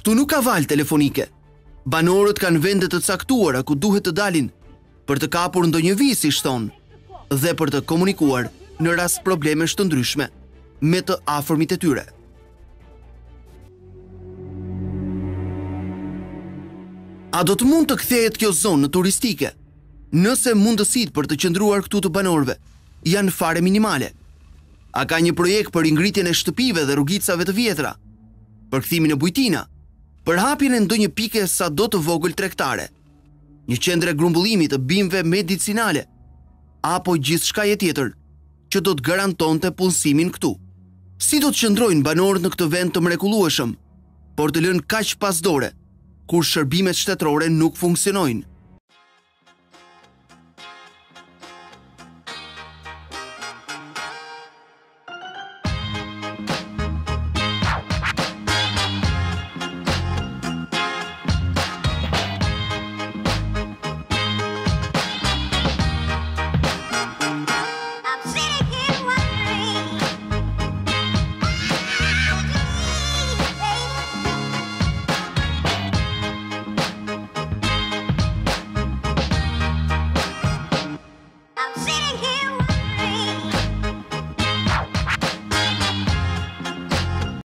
Këtu nuk ka valë telefonike. Banorët kanë vende të caktuara ku duhet të dalin për të kapur ndonjë vizë, si thon, dhe për të komunikuar në rast problemesh të ndryshme me të afërmit e tyre. A do të mund të kthehet kjo zonë në turistike, nëse mundësitë për të qëndruar këtu të banorëve janë fare minimale? A ka një projekt për ngritjen e shtëpive dhe rrugicave të vjetra, për kthimin e bujtina, për hapjen e ndonjë pike sa do të vogël tregtare, një qendre grumbullimi të bimëve medicinale, apo gjithçka tjetër që do të garantonte punësimin këtu? Si do të qëndrojnë banorët në këtë vend të mrekullueshëm, por të lënë kaq pasdore, kur shërbimet shtetërore nuk funksionojnë?